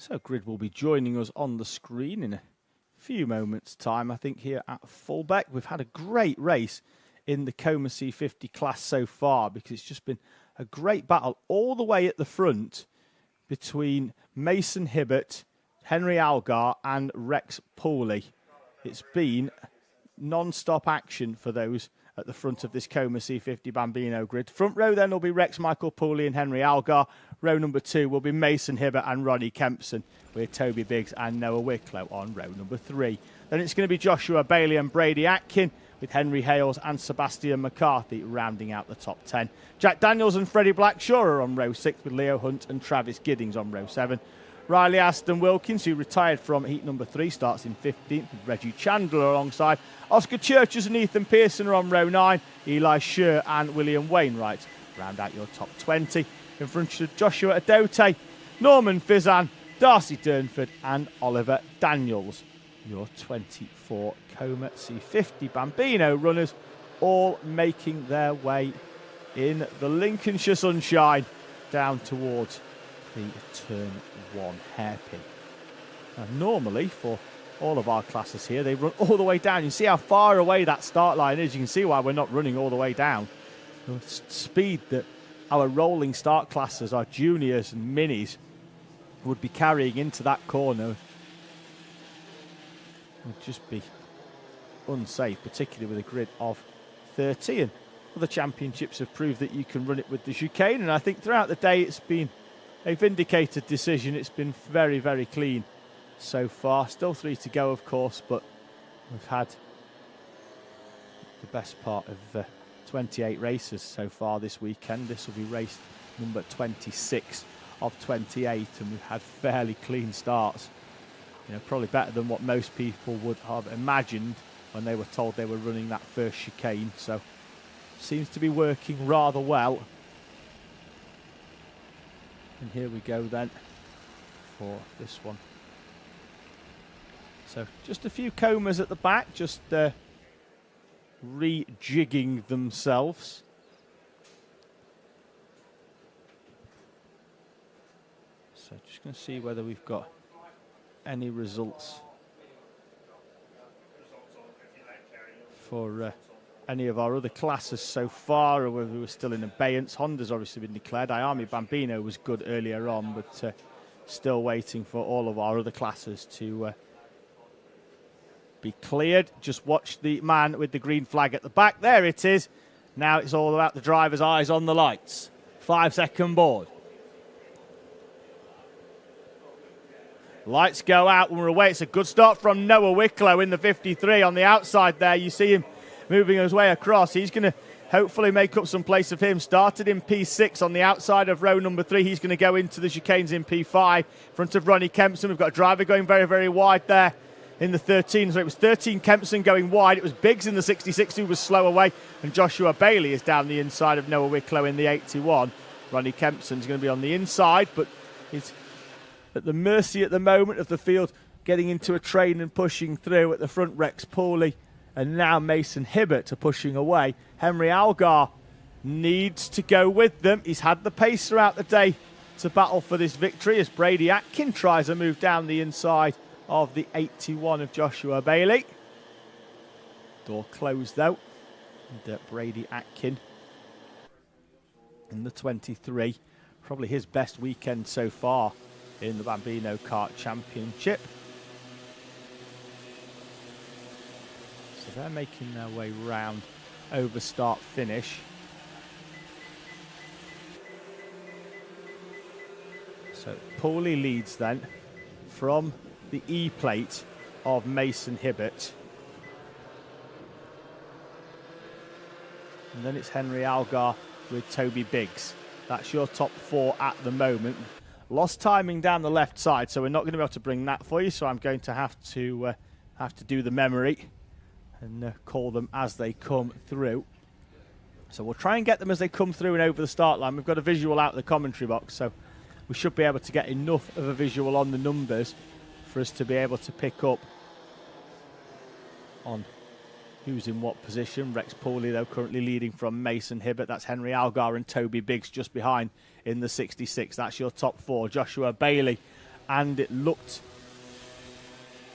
So grid will be joining us on the screen in a few moments' time, I think, here at Fulbeck. We've had a great race in the Coma C50 class so far because it's just been a great battle all the way at the front between Mason Hibbert, Henry Algar and Rex Pooley. It's been non-stop action for those at the front of this Coma C50 Bambino grid. Front row then will be Rex Michael Pooley and Henry Algar. Row number 2 will be Mason Hibbert and Ronnie Kempson, with Toby Biggs and Noah Wicklow on row number 3. Then it's going to be Joshua Bailey and Brady Atkin, with Henry Hales and Sebastian McCarthy rounding out the top 10. Jack Daniels and Freddie Blackshaw are on row 6, with Leo Hunt and Travis Giddings on row 7. Riley Aston Wilkins, who retired from heat number 3, starts in 15th, with Reggie Chandler alongside. Oscar Churches and Ethan Pearson are on row 9. Eli Scher and William Wainwright round out your top 20. In front of Joshua Adote, Norman Fizan, Darcy Durnford and Oliver Daniels. Your 24 Coma C50 Bambino runners, all making their way in the Lincolnshire sunshine down towards the turn 1 hairpin. Now, normally for all of our classes here, they run all the way down. You see how far away that start line is. You can see why we're not running all the way down. The speed that our rolling start classes, our juniors and minis, would be carrying into that corner would just be unsafe, particularly with a grid of 30. And other championships have proved that you can run it with the chicane, and I think throughout the day it's been a vindicated decision. It's been very, very clean so far. Still 3 to go, of course, but we've had the best part of 28 races so far this weekend. This will be race number 26 of 28, and we've had fairly clean starts. You know, probably better than what most people would have imagined when they were told they were running that first chicane. So seems to be working rather well. And here we go then for this one. So just a few comas at the back, just rejigging themselves. So just going to see whether we've got any results for any of our other classes so far, or whether we're still in abeyance. Honda's obviously been declared. Iami Bambino was good earlier on, but still waiting for all of our other classes to be cleared. Just watch the man with the green flag at the back. There it is. Now it's all about the driver's eyes on the lights. 5-second board. Lights go out when we're away. It's a good start from Noah Wicklow in the 53 on the outside there. You see him moving his way across. He's going to hopefully make up some place of him. Started in P6 on the outside of row number 3. He's going to go into the chicanes in P5. In front of Ronnie Kempson. We've got a driver going very, very wide there in the 13. So it was 13 Kempson going wide. It was Biggs in the 66 who was slow away. And Joshua Bailey is down the inside of Noah Wicklow in the 81. Ronnie Kempson's going to be on the inside, but he's at the mercy at the moment of the field getting into a train and pushing through. At the front, Rex Pooley and now Mason Hibbert are pushing away. Henry Algar needs to go with them. He's had the pace throughout the day to battle for this victory as Brady Atkin tries a move down the inside of the 81 of Joshua Bailey. Door closed though. And Brady Atkin in the 23. Probably his best weekend so far in the Bambino Kart Championship. So they're making their way round over start finish. So Pooley leads then from the E plate of Mason Hibbert. And then it's Henry Algar with Toby Biggs. That's your top 4 at the moment. Lost timing down the left side, so we're not going to be able to bring that for you. So I'm going to have to do the memory and call them as they come through. So we'll try and get them as they come through and over the start line. We've got a visual out of the commentary box, so we should be able to get enough of a visual on the numbers for us to be able to pick up on who's in what position. Rex Pooley, though, currently leading from Mason Hibbert. That's Henry Algar and Toby Biggs just behind in the 66. That's your top 4. Joshua Bailey and it looked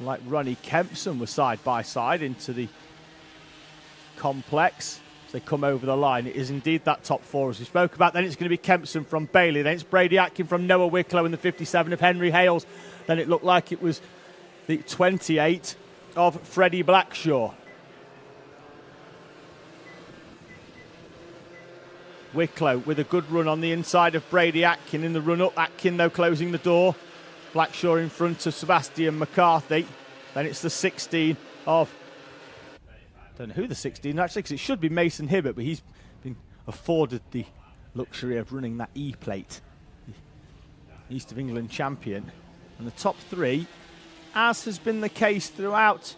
like Ronnie Kempson was side by side into the complex. They come over the line. It is indeed that top four as we spoke about. Then it's going to be Kempson from Bailey. Then it's Brady Atkin from Noah Wicklow in the 57 of Henry Hales. Then it looked like it was the 28 of Freddie Blackshaw. Wicklow with a good run on the inside of Brady Atkin in the run-up. Atkin, though, closing the door. Blackshaw in front of Sebastian McCarthy. Then it's the 16 of... don't know who the 16 actually, because it should be Mason Hibbert, but he's been afforded the luxury of running that E-plate. The East of England champion. And the top three, as has been the case throughout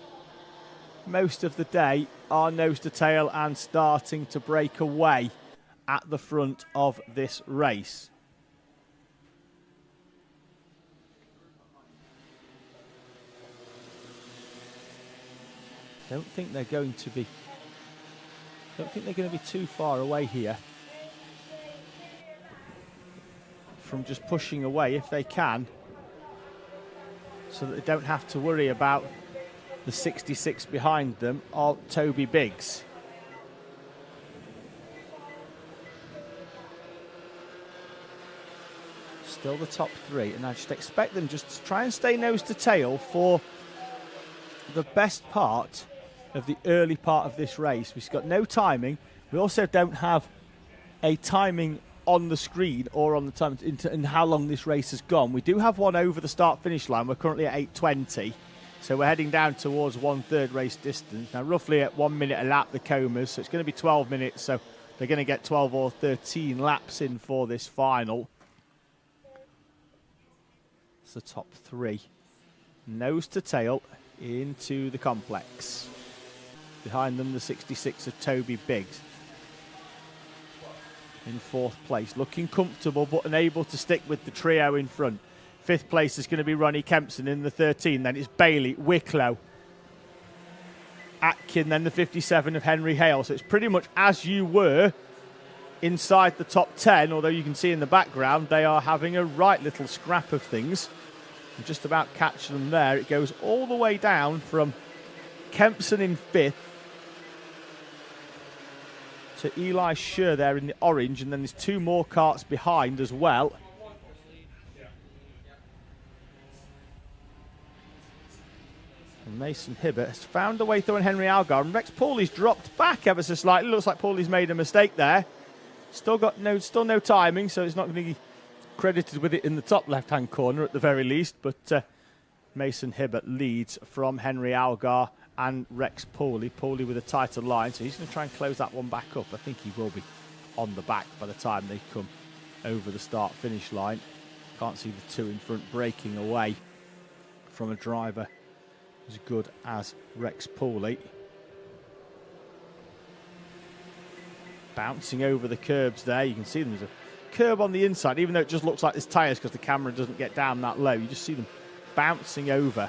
most of the day, are nose to tail and starting to break away at the front of this race. Don't think they're going to be too far away here from just pushing away if they can, so that they don't have to worry about the 66 behind them of Toby Biggs. Still the top three, and I just expect them just to try and stay nose to tail for the best part of the early part of this race. We've got no timing. We also don't have a timing on the screen or on the time in how long this race has gone. We do have one over the start-finish line. We're currently at 8:20, so we're heading down towards 1/3 race distance. Now, roughly at 1 minute a lap, the Comas, so it's going to be 12 minutes, so they're going to get 12 or 13 laps in for this final. It's the top three. Nose to tail into the complex. Behind them, the 66 of Toby Biggs. In fourth place, looking comfortable but unable to stick with the trio in front. Fifth place is going to be Ronnie Kempson in the 13. Then it's Bailey, Wicklow, Atkin, then the 57 of Henry Hale. So it's pretty much as you were inside the top 10, although you can see in the background they are having a right little scrap of things. And just about catch them there. It goes all the way down from Kempson in fifth to Eli Scher there in the orange, and then there's two more carts behind as well. And Mason Hibbert has found a way through on Henry Algar, and Rex Pauly's dropped back ever so slightly. Looks like Pauly's made a mistake there. Still no timing, so it's not going to be credited with it in the top left-hand corner at the very least, but Mason Hibbert leads from Henry Algar and Rex Pauly. Pauly with a tighter line, so he's going to try and close that one back up. I think he will be on the back by the time they come over the start-finish line. Can't see the two in front breaking away from a driver as good as Rex Pauly. Bouncing over the curbs there. You can see them. There's a curb on the inside, even though it just looks like there's tyres because the camera doesn't get down that low. You just see them bouncing over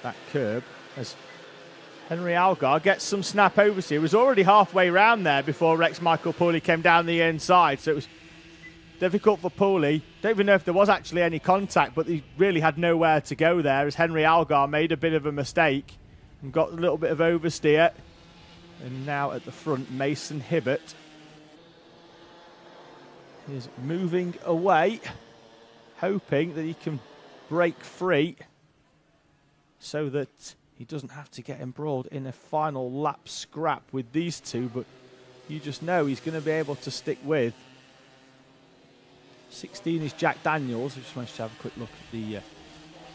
that curb as Henry Algar gets some snap overs here. He was already halfway round there before Rex Michael Pauly came down the inside, so it was difficult for Pauly. Don't even know if there was actually any contact, but he really had nowhere to go there as Henry Algar made a bit of a mistake and got a little bit of oversteer. And now at the front, Mason Hibbert is moving away, hoping that he can break free so that he doesn't have to get embroiled in a final lap scrap with these two, but you just know he's going to be able to stick with. 16 is Jack Daniels. I just managed to have a quick look at the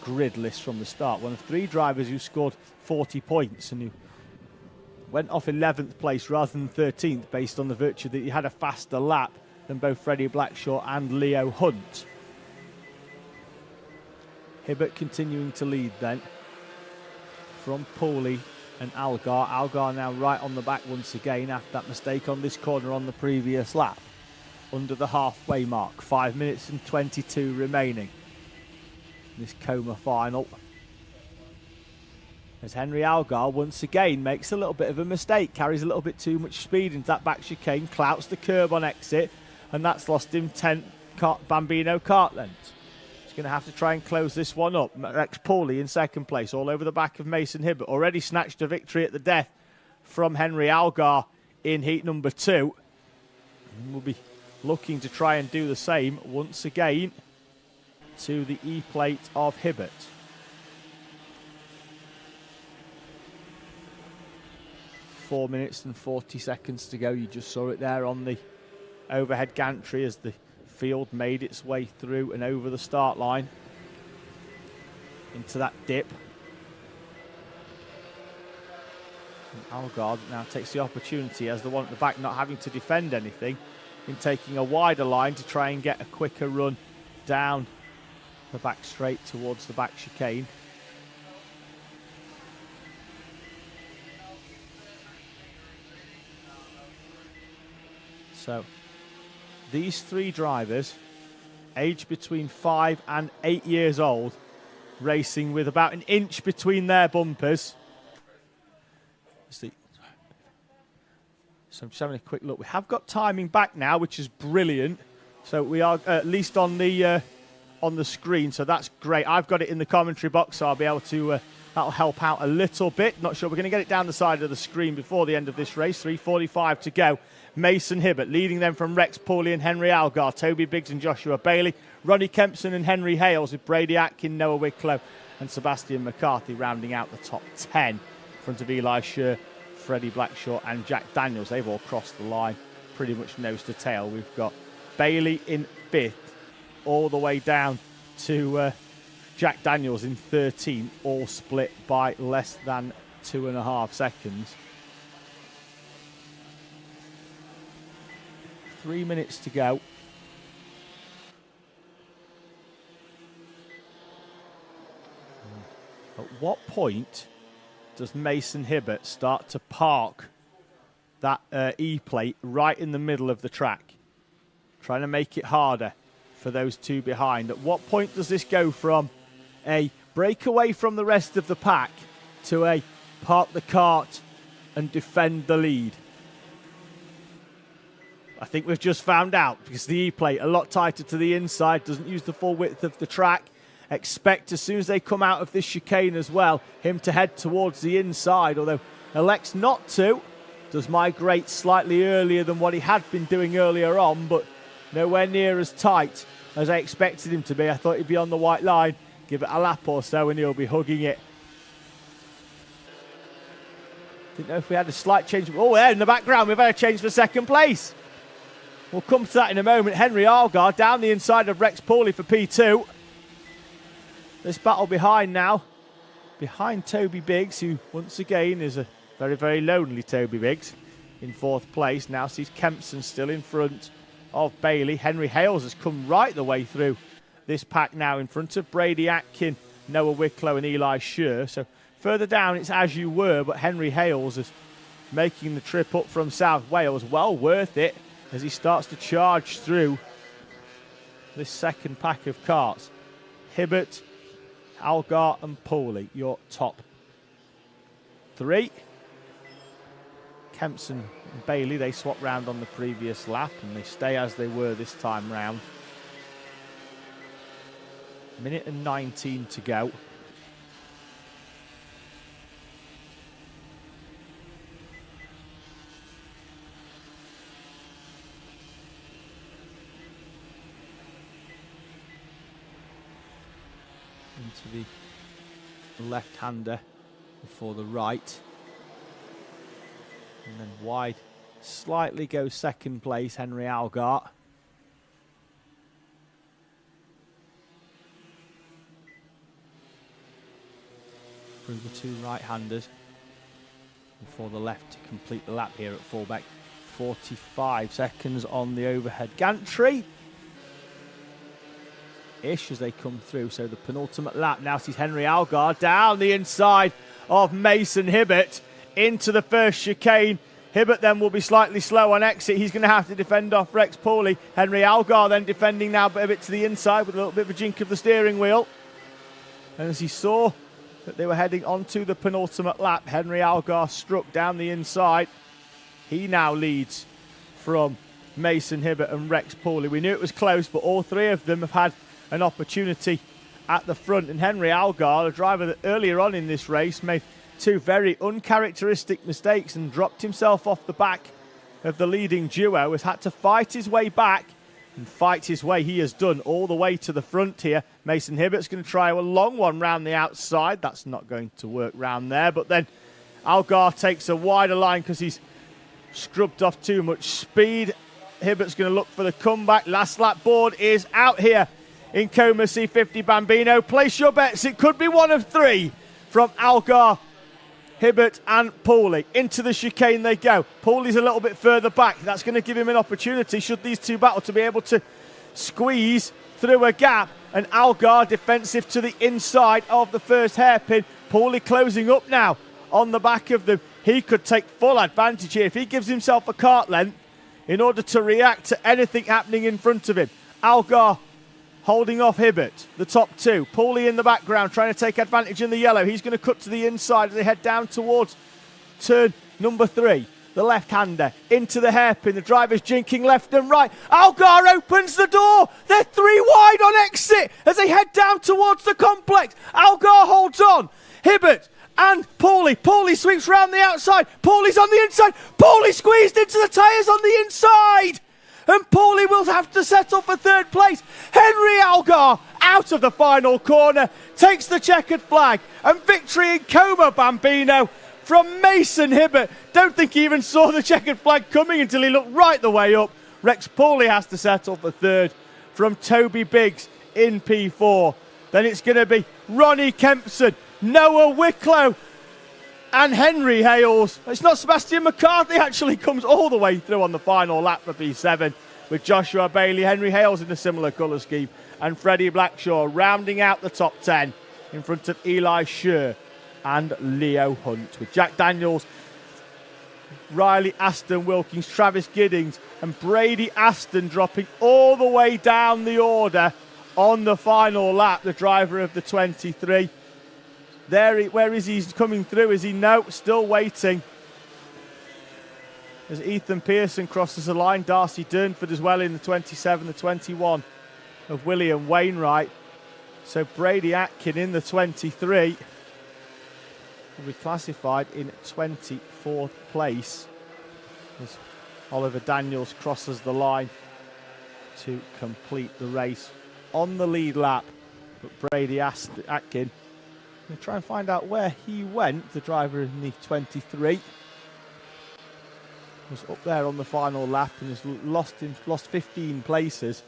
grid list from the start. One of three drivers who scored 40 points and who went off 11th place rather than 13th based on the virtue that he had a faster lap than both Freddie Blackshaw and Leo Hunt. Hibbert continuing to lead then from Pauly and Algar. Algar now right on the back once again after that mistake on this corner on the previous lap. Under the halfway mark, 5 minutes and 22 remaining in this Coma final. As Henry Algar once again makes a little bit of a mistake, carries a little bit too much speed into that back chicane, clouts the curb on exit, and that's lost him 10 Bambino kart lengths. He's going to have to try and close this one up. Rex Pauly in second place, all over the back of Mason Hibbert. Already snatched a victory at the death from Henry Algar in heat number 2. And we'll be looking to try and do the same once again to the E-plate of Hibbert. 4 minutes and 40 seconds to go. You just saw it there on the overhead gantry as the field made its way through and over the start line into that dip. And Algar now takes the opportunity as the one at the back not having to defend anything in taking a wider line to try and get a quicker run down the back straight towards the back chicane. So these 3 drivers, aged between 5 and 8 years old, racing with about an inch between their bumpers. So I'm just having a quick look. We have got timing back now, which is brilliant. So we are at least on the screen, so that's great. I've got it in the commentary box, so I'll be able to, that'll help out a little bit. Not sure, we're going to get it down the side of the screen before the end of this race. 3:45 to go. Mason Hibbert leading them from Rex Pauly and Henry Algar, Toby Biggs and Joshua Bailey, Ronnie Kempson and Henry Hales, with Brady Atkin, Noah Wicklow and Sebastian McCarthy rounding out the top 10. In front of Eli Scher, Freddie Blackshaw and Jack Daniels. They've all crossed the line pretty much nose to tail. We've got Bailey in 5th, all the way down to Jack Daniels in 13th, all split by less than 2.5 seconds. 3 minutes to go. At what point does Mason Hibbert start to park that E-plate right in the middle of the track, trying to make it harder for those 2 behind? At what point does this go from a break away from the rest of the pack to a park the kart and defend the lead? I think we've just found out, because the E-plate a lot tighter to the inside, doesn't use the full width of the track. Expect as soon as they come out of this chicane as well, him to head towards the inside, although elects not to. Does migrate slightly earlier than what he had been doing earlier on, but nowhere near as tight as I expected him to be. I thought he'd be on the white line, give it a lap or so, and he'll be hugging it. Didn't know if we had a slight change. Oh, there in the background, we've had a change for second place. We'll come to that in a moment. Henry Algar down the inside of Rex Pauly for P2. This battle behind now. Behind Toby Biggs, who once again is a very, very lonely Toby Biggs in 4th place. Now sees Kempson still in front of Bailey. Henry Hales has come right the way through this pack now in front of Brady Atkin, Noah Wicklow and Eli Scher. So further down it's as you were, but Henry Hales is making the trip up from South Wales. Well worth it as he starts to charge through this second pack of karts. Hibbert, Algar and Pauly, your top 3. Kempson and Bailey, they swapped round on the previous lap and they stay as they were this time round. 1:19 minutes to go. Into the left-hander before the right. And then wide, slightly goes second place, Henry Algar. Through the 2 right-handers before the left to complete the lap here at Fulbeck. 45 seconds on the overhead gantry. As they come through, so the penultimate lap now sees Henry Algar down the inside of Mason Hibbert into the first chicane. Hibbert then will be slightly slow on exit. He's going to have to defend off Rex Pauly. Henry Algar then defending now a bit to the inside with a little bit of a jink of the steering wheel. And as he saw that they were heading onto the penultimate lap, Henry Algar struck down the inside. He now leads from Mason Hibbert and Rex Pauly. We knew it was close, but all 3 of them have had an opportunity at the front. And Henry Algar, a driver that earlier on in this race made two very uncharacteristic mistakes and dropped himself off the back of the leading duo, has had to fight his way back, and fight his way he has done all the way to the front here. Mason Hibbert's going to try a long one round the outside. That's not going to work round there, but then Algar takes a wider line because he's scrubbed off too much speed. Hibbert's going to look for the comeback. Last lap board is out here in Coma C50 Bambino. Place your bets. It could be one of three from Algar, Hibbert and Pooley. Into the chicane they go. Pooley's a little bit further back. That's going to give him an opportunity, should these two battle, to be able to squeeze through a gap. And Algar defensive to the inside of the first hairpin. Pooley closing up now on the back of them. He could take full advantage here if he gives himself a kart length in order to react to anything happening in front of him. Algar holding off Hibbert, the top two. Pooley in the background trying to take advantage in the yellow. He's going to cut to the inside as they head down towards turn number 3. The left-hander into the hairpin. The driver's jinking left and right. Algar opens the door. They're 3 wide on exit as they head down towards the complex. Algar holds on. Hibbert and Pooley. Pooley sweeps round the outside. Pooley's on the inside. Pooley squeezed into the tyres on the inside. And Pooley will have to settle for 3rd place. Henry Algar out of the final corner takes the checkered flag. And victory in Coma Bambino from Mason Hibbert. Don't think he even saw the checkered flag coming until he looked right the way up. Rex Pooley has to settle for 3rd from Toby Biggs in P4. Then it's going to be Ronnie Kempson, Noah Wicklow and Henry Hales. It's not Sebastian McCarthy, actually comes all the way through on the final lap for P7 with Joshua Bailey, Henry Hales in a similar colour scheme, and Freddie Blackshaw rounding out the top 10 in front of Eli Scher and Leo Hunt, with Jack Daniels, Riley Aston Wilkins, Travis Giddings and Brady Aston dropping all the way down the order on the final lap, the driver of the 23. Where is he? He's coming through, is he? No, still waiting. As Ethan Pearson crosses the line, Darcy Durnford as well in the 27, the 21 of William Wainwright. So Brady Atkin in the 23 will be classified in 24th place as Oliver Daniels crosses the line to complete the race on the lead lap. But Brady Atkin, we'll try and find out where he went. The driver in the 23 was up there on the final lap and has lost 15 places.